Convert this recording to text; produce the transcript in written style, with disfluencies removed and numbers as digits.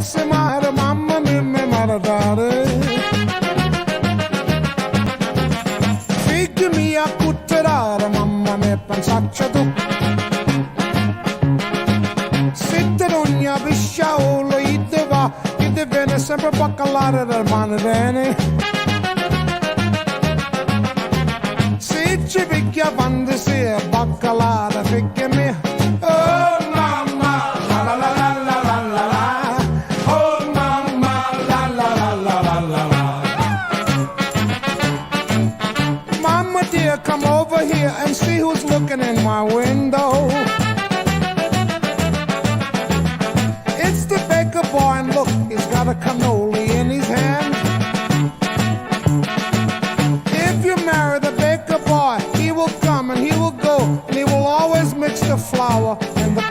se mare, mamma mia, mi maradare. Figli mia cutterare, mamma mia, pensaccia tu. Sitte ogni pisciaolo, ide va, ide viene sempre baccalare del mano bene. Se ci picchia quando si è baccalare, figlia mia. Oh mamma, la la la la la la la la. Oh mamma, la la la la la la la. Mama dear, come over here and see who's looking in my window. It's the baker boy, and look, he's got a cannoli in his hand. If you marry the baker boy, he will come and he will go, and he will always mix the flour in the